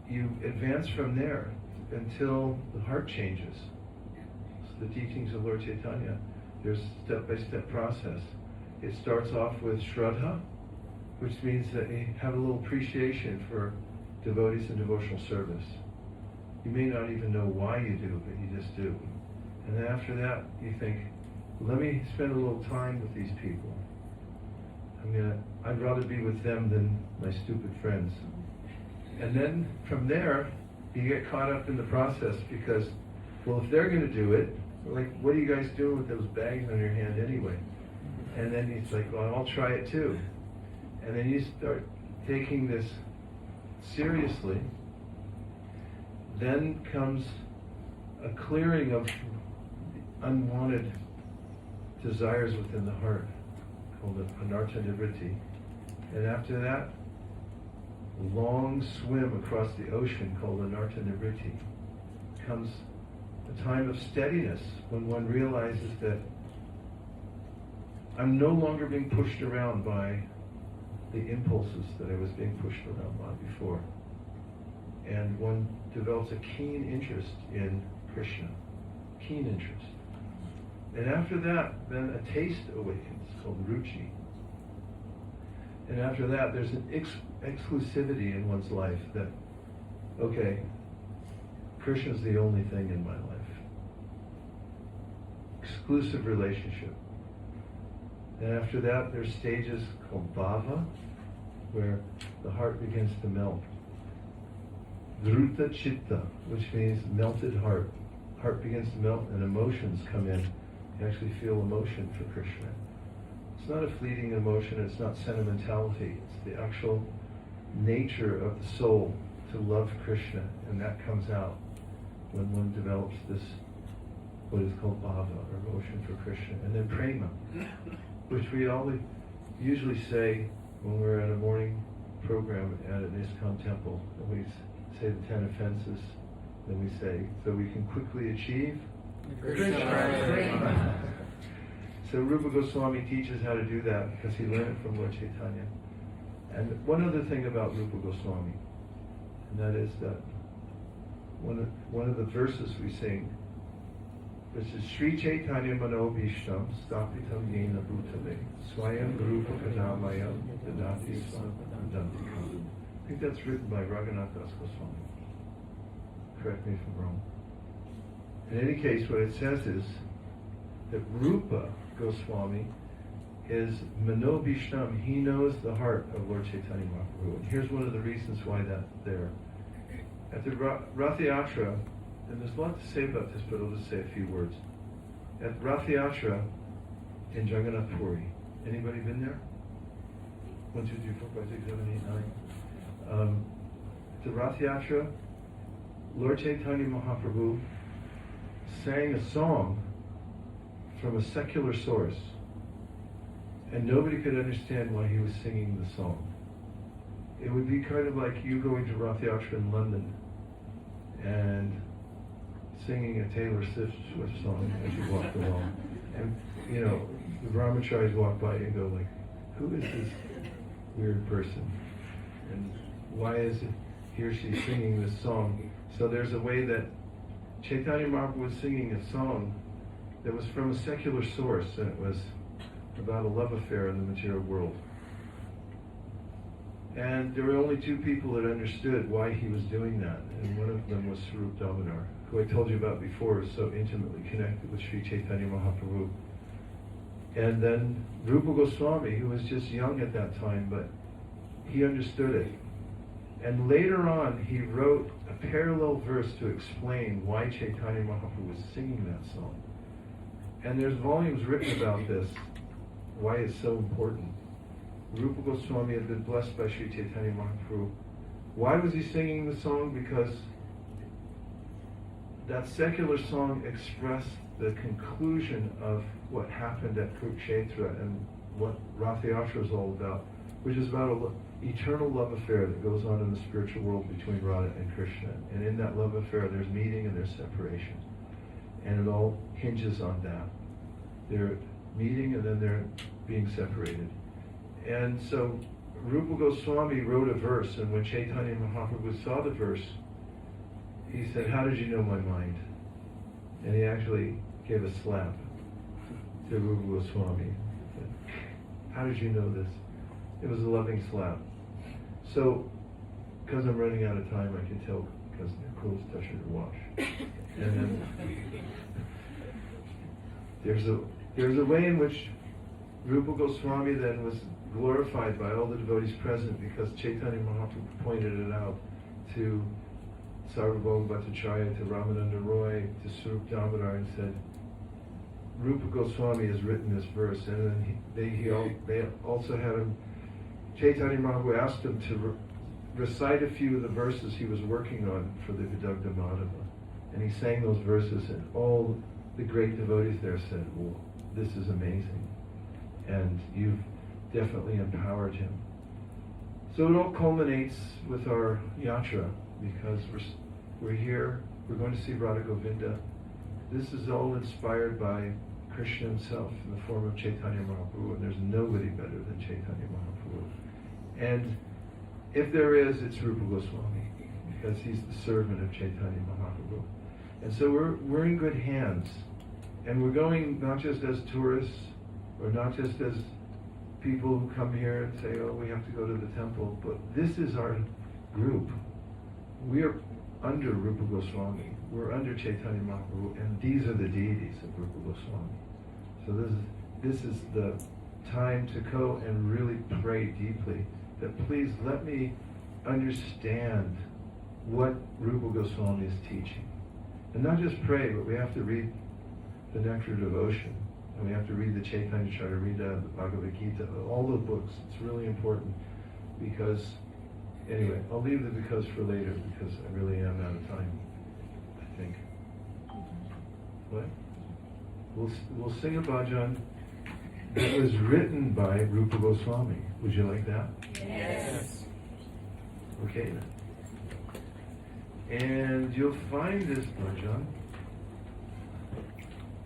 you advance from there until the heart changes. So the teachings of Lord Chaitanya, there's a step-by-step process. It starts off with Shraddha, which means that you have a little appreciation for devotees and devotional service. You may not even know why you do, but you just do. And then after that, you think, let me spend a little time with these people. I'd rather be with them than my stupid friends. And then from there, you get caught up in the process because, well, if they're going to do it, like, what are you guys doing with those bags on your hand anyway? And then it's like, well, I'll try it too. And then you start taking this seriously. Then comes a clearing of unwanted desires within the heart, called the anartha nivritti. And after that, a long swim across the ocean called anartha nivritti. Comes a time of steadiness when one realizes that I'm no longer being pushed around by the impulses that I was being pushed around by before. And one develops a keen interest in Krishna. Keen interest. And after that, then a taste awakens called ruchi. And after that, there's an exclusivity in one's life that, okay, Krishna's the only thing in my life. Exclusive relationship. And after that, there's stages called bhava, where the heart begins to melt. Dhruta chitta, which means melted heart. Heart begins to melt and emotions come in. You actually feel emotion for Krishna. It's not a fleeting emotion, it's not sentimentality. It's the actual nature of the soul to love Krishna, and that comes out when one develops this, what is called bhava, or emotion for Krishna. And then prema, which we always usually say when we're at a morning program at an ISKCON temple. And we say the 10 offenses, then we say, so we can quickly achieve. Krishna. So Rupa Goswami teaches how to do that because he learned it from Lord Chaitanya. And one other thing about Rupa Goswami, and that is that one of the verses we sing, which is Sri Chaitanya Manobhishtam Stapitam Yena Bhutale Swayam Rupa Kadamayam Dadati Swadantikam. I think that's written by Raghunath Das Goswami. Correct me if I'm wrong. In any case, what it says is that Rupa Goswami is Manobhishtam. He knows the heart of Lord Chaitanya Mahaprabhu. And here's one of the reasons why that's there. At the Rath Yatra, and there's a lot to say about this, but I'll just say a few words. At Rath Yatra in Jagannath Puri, anybody been there? 1, 2, 3, 4, 5, 6, 7, 8, 9. At the Rath Yatra, Lord Chaitanya Mahaprabhu sang a song from a secular source, and nobody could understand why he was singing the song. It would be kind of like you going to Rath Yatra in London and singing a Taylor Swift song as you walk along. And, the brahmacharis walk by and go like, who is this weird person? And why is it he or she singing this song? So there's a way that Chaitanya Mahaprabhu was singing a song that was from a secular source, and it was about a love affair in the material world. And there were only 2 people that understood why he was doing that, and one of them was Swarup Damodar, who I told you about before is so intimately connected with Sri Chaitanya Mahaprabhu. And then Rupa Goswami, who was just young at that time, but he understood it. And later on, he wrote a parallel verse to explain why Chaitanya Mahaprabhu was singing that song. And there's volumes written about this, why it's so important. Rupa Goswami had been blessed by Sri Chaitanya Mahaprabhu. Why was he singing the song? Because that secular song expressed the conclusion of what happened at Kurukshetra and what Rath Yatra is all about, which is about an eternal love affair that goes on in the spiritual world between Radha and Krishna. And in that love affair, there's meeting and there's separation. And it all hinges on that. They're meeting and then they're being separated. And so Rupa Goswami wrote a verse, and when Chaitanya Mahaprabhu saw the verse, he said, how did you know my mind? And he actually gave a slap to Rupa Goswami. He said, how did you know this? It was a loving slap. So, because I'm running out of time, I can tell because their clothes touch her to wash. And then there's a way in which Rupa Goswami then was glorified by all the devotees present because Chaitanya Mahaprabhu pointed it out to Sarvabhauma Bhattacharya, to Ramananda Roy, to Swarup Damodar, and said, Rupa Goswami has written this verse. And then they also had him, Chaitanya Mahaprabhu asked him to recite a few of the verses he was working on for the Vidagdha Madhava. And he sang those verses, and all the great devotees there said, well, this is amazing. And you've definitely empowered him. So it all culminates with our yatra, because we're here, we're going to see Radha Govinda. This is all inspired by Krishna himself in the form of Chaitanya Mahaprabhu, and there's nobody better than Chaitanya Mahaprabhu. And if there is, it's Rupa Goswami, because he's the servant of Chaitanya Mahaprabhu. And so we're in good hands. And we're going not just as tourists, or not just as people who come here and say, oh, we have to go to the temple, but this is our group. We are under Rupa Goswami. We're under Chaitanya Mahaprabhu, and these are the deities of Rupa Goswami. So this is the time to go and really pray deeply that please let me understand what Rupa Goswami is teaching. And not just pray, but we have to read the Nectar of Devotion, and we have to read the Chaitanya Charitamrita, the Bhagavad Gita, all the books. It's really important because, anyway, I'll leave the because for later because I really am out of time, I think. What? We'll sing a bhajan that was written by Rupa Goswami. Would you like that? Yes. Okay then. And you'll find this bhajan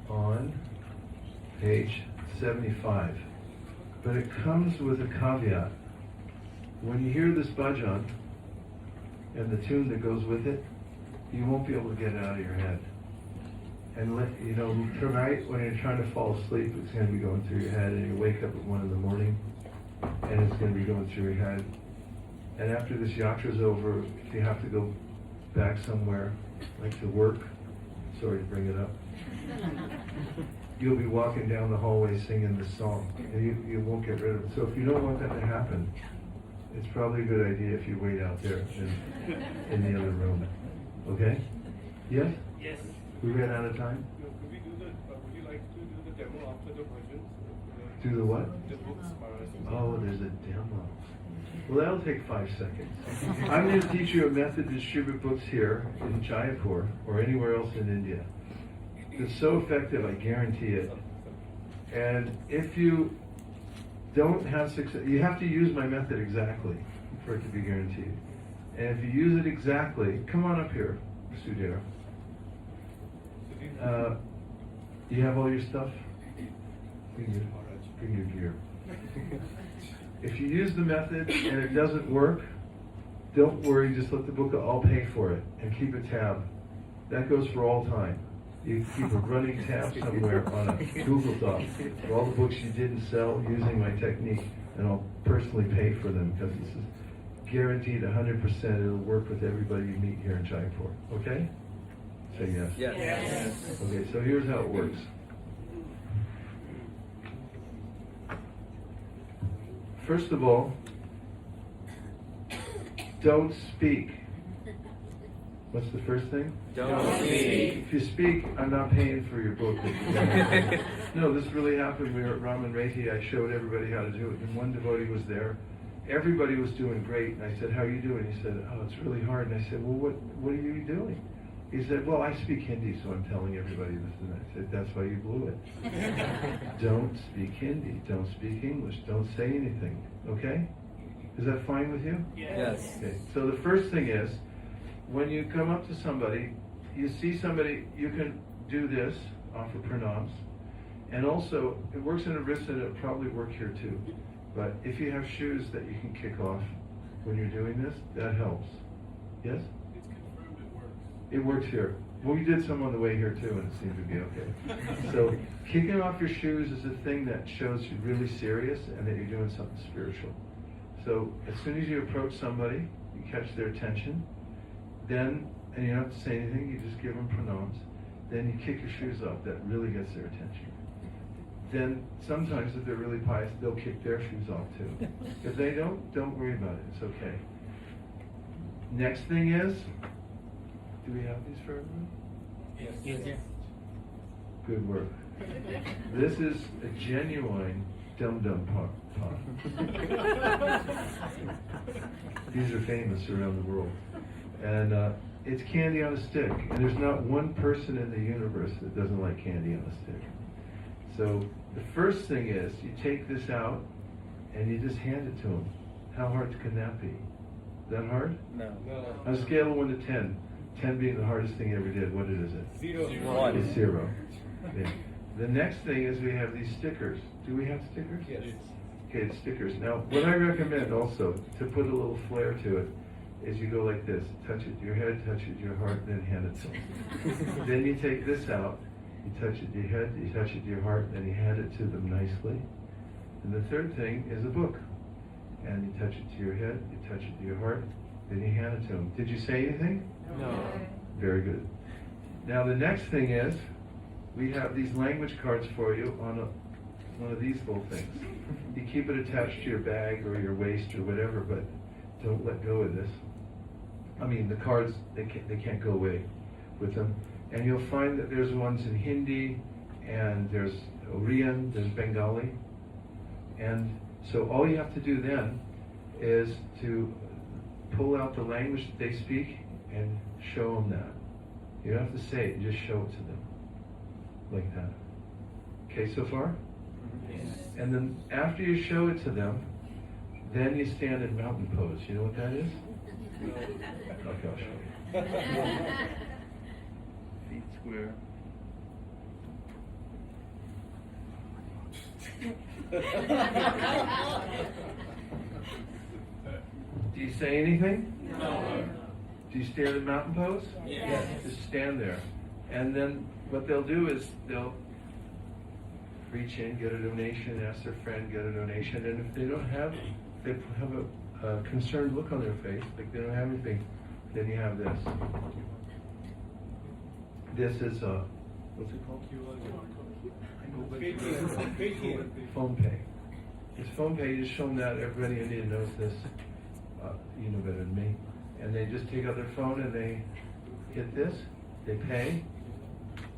on page 75. But it comes with a caveat. When you hear this bhajan and the tune that goes with it, you won't be able to get it out of your head. And tonight when you're trying to fall asleep, it's going to be going through your head, and you wake up at 1 a.m, and it's going to be going through your head. And after this yatra's over, if you have to go back somewhere, like to work, sorry to bring it up, you'll be walking down the hallway singing this song, and you won't get rid of it. So if you don't want that to happen, it's probably a good idea if you wait out there in the other room. Okay? Yes? Yes. We ran out of time? No, could we do would you like to do the demo after the bhajans? Do the what? The books, Maharaj. Oh, there's a demo. Well, that'll take 5 seconds. I'm going to teach you a method to distribute books here in Jaipur or anywhere else in India. It's so effective, I guarantee it. And if you don't have success, you have to use my method exactly for it to be guaranteed. And if you use it exactly, come on up here, Sudhir. You have all your stuff? Bring your gear. If you use the method and it doesn't work, don't worry, just let the book, I'll pay for it, and keep a tab. That goes for all time. You keep a running tab somewhere on a Google Doc for all the books you didn't sell using my technique, and I'll personally pay for them because this is guaranteed 100% it'll work with everybody you meet here in Jaipur. Okay? Say yes. Yes. Okay, so here's how it works. First of all, don't speak. What's the first thing? Don't speak. If you speak, I'm not paying for your book. No, this really happened. We were at Raman Reiki. I showed everybody how to do it, and one devotee was there. Everybody was doing great, and I said, "How are you doing?" He said, "Oh, it's really hard." And I said, "Well, what are you doing?" He said, "Well, I speak Hindi, so I'm telling everybody this." And I said, "That's why you blew it. Don't speak Hindi. Don't speak English. Don't say anything. Okay? Is that fine with you?" Yes. Okay. So the first thing is, when you come up to somebody, you see somebody, you can do this, offer pranams. And also, it works in a wrist and it'll probably work here too. But if you have shoes that you can kick off when you're doing this, that helps. Yes? It's confirmed it works. It works here. Well, we did some on the way here too, and it seemed to be okay. So, kicking off your shoes is a thing that shows you're really serious and that you're doing something spiritual. So, as soon as you approach somebody, you catch their attention, then, and you don't have to say anything, you just give them pranams, then you kick your shoes off. That really gets their attention. Then, sometimes if they're really pious, they'll kick their shoes off too. If they don't worry about it. It's okay. Next thing is, do we have these for everyone? Yes. Good work. This is a genuine dum-dum pot. These are famous around the world. And it's candy on a stick. And there's not one person in the universe that doesn't like candy on a stick. So the first thing is, you take this out and you just hand it to them. How hard can that be? Is that hard? No. On a scale of 1 to 10, 10 being the hardest thing you ever did, what is it? 0. It's 0. Okay. The next thing is we have these stickers. Do we have stickers? Yes. Okay, it's stickers. Now, what I recommend also, to put a little flair to it, is you go like this. Touch it to your head, touch it to your heart, then hand it to them. Then you take this out, you touch it to your head, you touch it to your heart, then you hand it to them nicely. And the third thing is a book. And you touch it to your head, you touch it to your heart, then you hand it to them. Did you say anything? No. Very good. Now the next thing is, we have these language cards for you on one of these little things. You keep it attached to your bag or your waist or whatever, but don't let go of this. I mean, the cards, they can't go away with them. And you'll find that there's ones in Hindi, and there's Oriyan, there's Bengali. And so all you have to do then is to pull out the language that they speak and show them that. You don't have to say it, just show it to them. Like that. Okay, so far? Yes. And then after you show it to them, then you stand in mountain pose. You know what that is? Okay, I'll show you. Feet square. Do you say anything? No. Do you stand in mountain pose? Yes. Just stand there. And then what they'll do is they'll reach in, get a donation, ask their friend, get a donation, and if they don't have, they have a concerned look on their face, like they don't have anything, then you have this. This is what's it called? Phone pay. It's phone pay. You just show them that. Everybody in India knows this. You know better than me. And they just take out their phone and they hit this. They pay.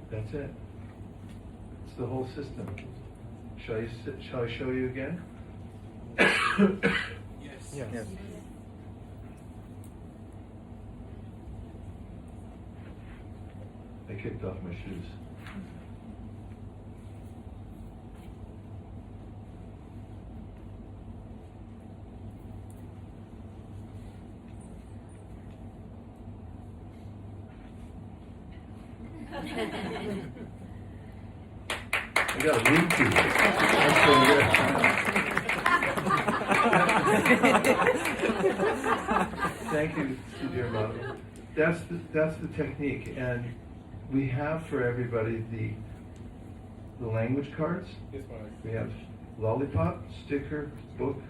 That's it. It's the whole system. Shall I show you again? Yes. I kicked off my shoes. I got a read to you. Thank you, dear mother. That's the technique, and we have for everybody the language cards. Yes, Maharaj. We have lollipop, sticker, book,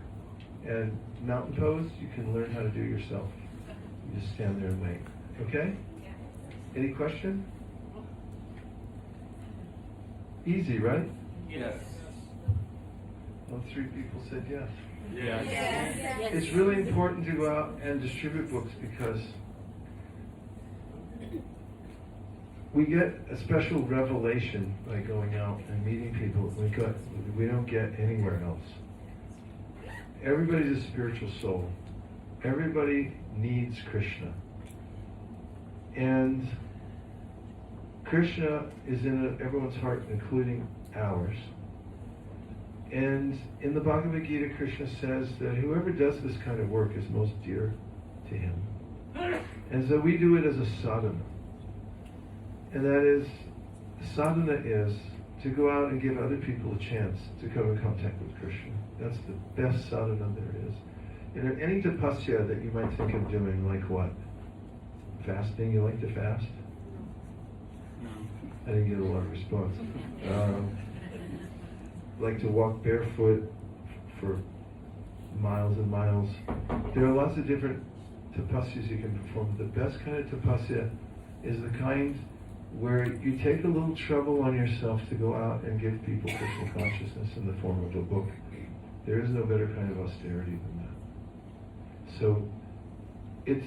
and mountain pose. You can learn how to do yourself. You just stand there and wait. Okay? Any question? Easy, right? Yes. Well, 3 people said yes. Yes. It's really important to go out and distribute books because we get a special revelation by going out and meeting people we don't get anywhere else. Everybody's a spiritual soul. Everybody needs Krishna. And Krishna is in everyone's heart, including ours. And in the Bhagavad Gita, Krishna says that whoever does this kind of work is most dear to him. And so we do it as a sadhana. And that is, sadhana is to go out and give other people a chance to come in contact with Krishna. That's the best sadhana there is. And any tapasya that you might think of doing, like what? Fasting, you like to fast? I didn't get a lot of response. Like to walk barefoot for miles and miles. There are lots of different tapasyas you can perform. The best kind of tapasya is the kind where you take a little trouble on yourself to go out and give people Krishna consciousness in the form of a book. There is no better kind of austerity than that. So it's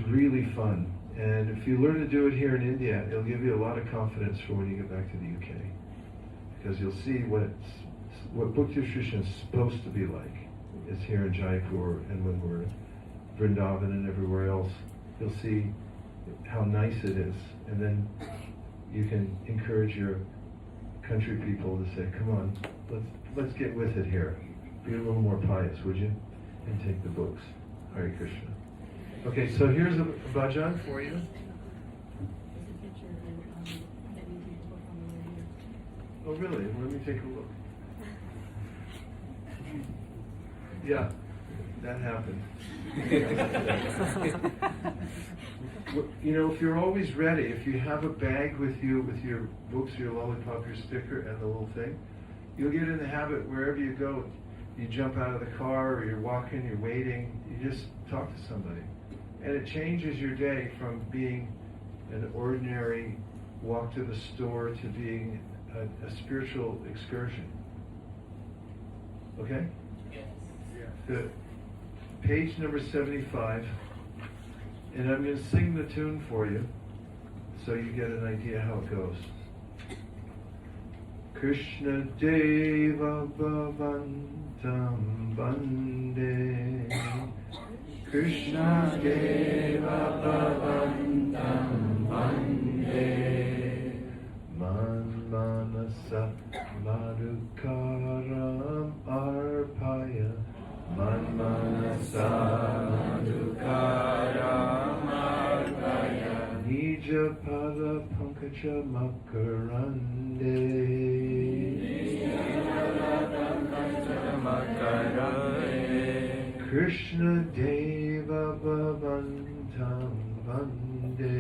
really fun. And if you learn to do it here in India, it'll give you a lot of confidence for when you get back to the UK. Because you'll see what book distribution is supposed to be like. Is here in Jaipur, and when we're in Vrindavan and everywhere else, you'll see how nice it is. And then you can encourage your country people to say, come on, let's get with it here. Be a little more pious, would you? And take the books. Hare Krishna. Okay, so here's a bhajan for you. Oh, really? Let me take a look. Yeah, that happened. You know, if you're always ready, if you have a bag with you with your books, your lollipop, your sticker, and the little thing, you'll get in the habit wherever you go. You jump out of the car, or you're walking, you're waiting, you just talk to somebody. And it changes your day from being an ordinary walk to the store to being a spiritual excursion. Okay? Yes. The page number 75, and I'm going to sing the tune for you so you get an idea how it goes. Krishna Deva Bhavantam Bande, Krishna Deva Bhavantam Bande, Man Manasa Madhukaram Arpaya, Man Manasa Madhukaram Arpaya. Pankaja Makarande Krishna Deva Bhavantam Vande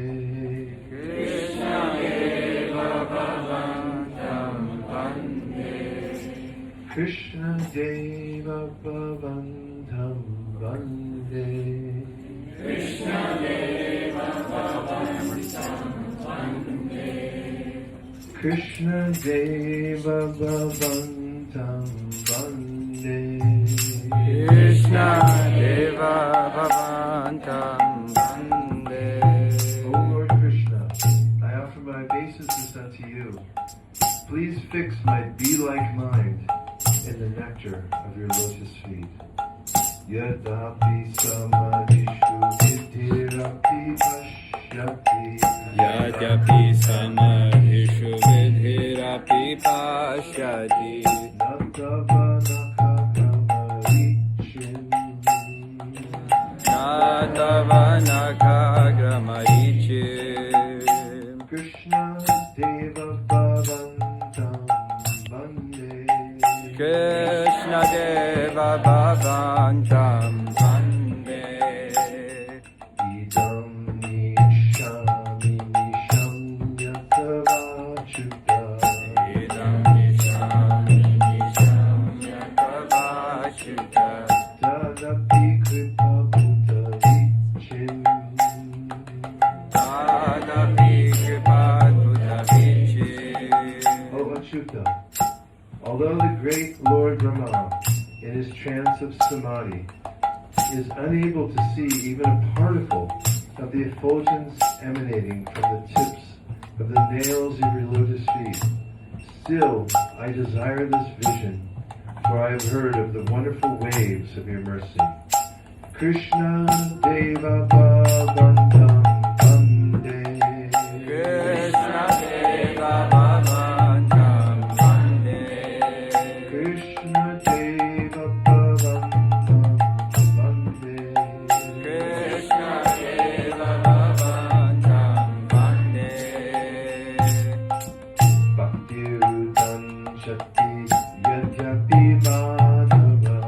Krishna Deva Bhavantam Vande Krishna Deva Bhavantam Vande Krishna Deva Bhavantam Vande Krishna Deva Bhavantam Vande Krishna Deva Bhavantam Vande. O Lord Krishna, I offer my obeisances unto you. Please fix my bee-like mind in the nectar of your lotus feet. Yadapi samadhishu vidhirapi pashyati Yadyapi samadhishu vidhirapi pashyati Natavanakagramaricim Krishna Deva Bhavantam Vande Krishna Deva Bhavantam Vande Idam Nishami Nisham Yatavachuta Idam Nishami Nisham Yatavashuta Tadapi Kripa Bhuta Vichim Tadapi Kripabhuta Vichim. O Achyuta, although the great Lord Brahma, in his trance of samadhi, is unable to see even a particle of the effulgence emanating from the tips of the nails of your lotus feet, still I desire this vision, for I have heard of the wonderful waves of your mercy. Krishna Deva Bhavantam Vande Krishna Deva Bhavantam Vande Krishna Deva Bhavantam Vande Krishna Deva Bhavantam Vande Bhakti-rutan Shakti Yadyapi Madhava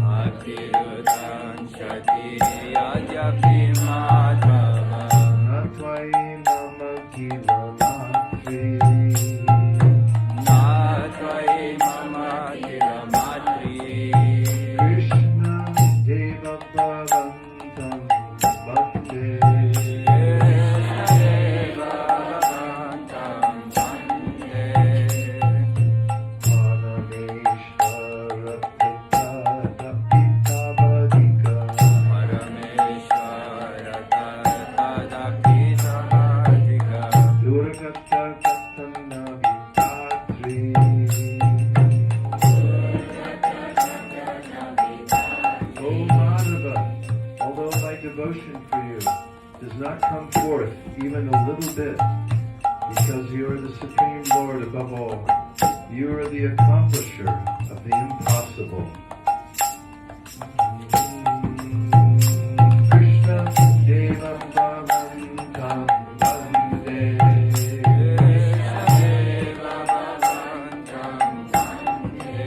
Bhakti-rutan Shakti Yadyapi Madhava Natvai Mama Kila Matri Natvai Mama Kila Matri Krishna Deva Bhavantam Vande Krishna Deva Bhavantam Vande Parameshvara Tathata Pitavadika Parameshvara Tadapi Samadhika Durgata Katana Vitatri O Madhava, although my devotion for you does not come forth even a little bit, because you are the Supreme Lord above all, you are the accomplisher of the impossible. Krishna Deva Bhavantam Vande Krishna Deva Bhavantam Vande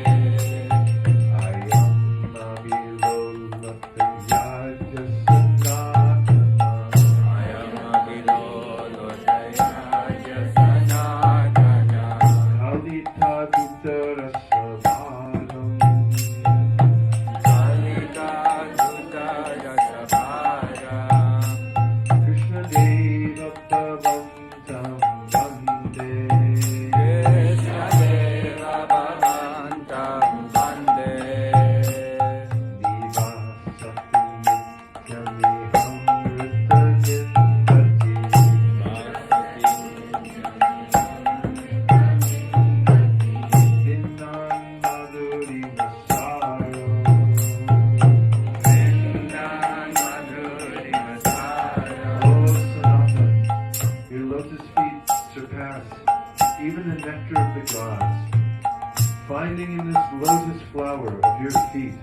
Ayam Navilolatayaja Sanatana Ayamavilolotaya Sanatana Kalita Dutta Rasavaram Kalita Dutta Rasavara Krishna Deva Bhavantam Vande Krishna Deva Bhavantam Vande Diva Satyamiham Rita Nindati Dinnan Madhuri Masaro Oh Sanatan, your lotus feet surpass even the nectar of the gods. Finding in this lotus flower of your feet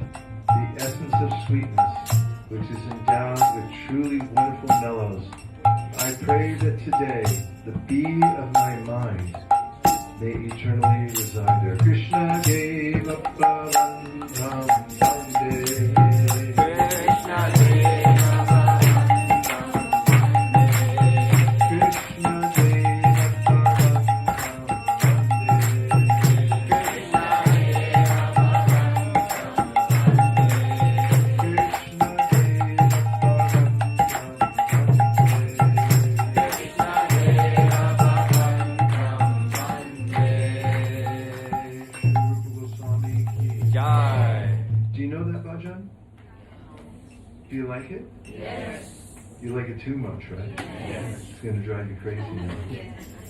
the essence of sweetness, which is endowed with truly wonderful mellows, I I pray that today the bee of my mind may eternally reside there. Krishna gave up Bhavandam Vande. Krishna Deva Krishna gave up Jai. Do you know that bhajan? Do you like it? Yes. You like it too much, right? Yes. It's going to drive you crazy now.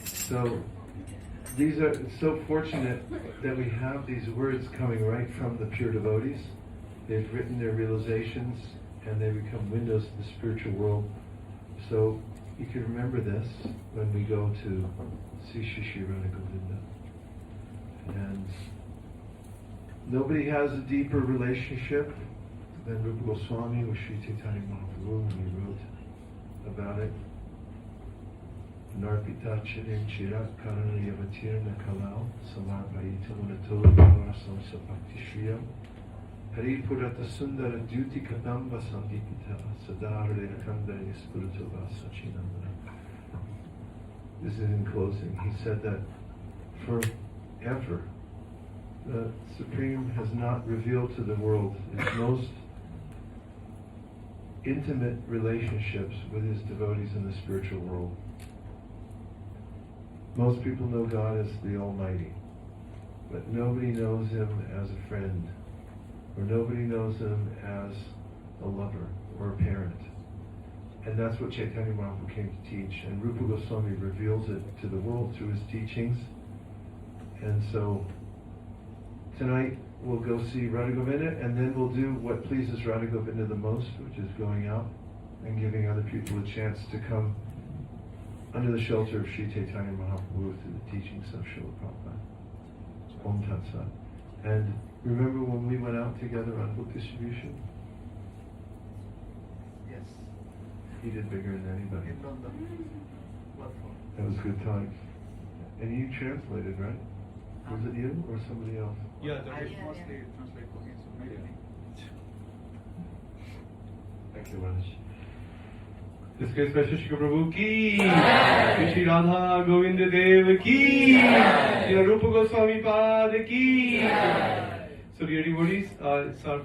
So, these are, it's so fortunate that we have these words coming right from the pure devotees. They've written their realizations and they become windows to the spiritual world. So, you can remember this when we go to see Shri Radha Govinda. And nobody has a deeper relationship than Rupa Goswami with Sri Chaitanya Mahaprabhu when he wrote about it. Narpita chirim chirat karana yavatirna kalau samarpayita unatola bhavarasam sapakti shriyam Hari purata sundara duti kadamba sandipita sadaraya kandaya spirituva sachinandana. This is in closing. He said that forever the Supreme has not revealed to the world his most intimate relationships with his devotees in the spiritual world. Most people know God as the Almighty, but nobody knows Him as a friend, or nobody knows Him as a lover or a parent. And that's what Chaitanya Mahaprabhu came to teach, and Rupa Goswami reveals it to the world through his teachings. And so tonight we'll go see Radha Govinda, and then we'll do what pleases Radha Govinda the most, which is going out and giving other people a chance to come under the shelter of Sri Chaitanya Mahaprabhu through the teachings of Srila Prabhupada. Om Tat Sat. And remember when we went out together on book distribution? Yes, He did bigger than anybody. in on the platform. That was good times. And you translated, right? Was it you or somebody else? Yeah, Yeah, that is yeah. mostly translate for him, so maybe me. Thank you, Raj. This case special Shri Prabhu ki, Shri Radha Govinda Dev ki, Shri Rupa Goswami Pad ki. So dear devotees, it's our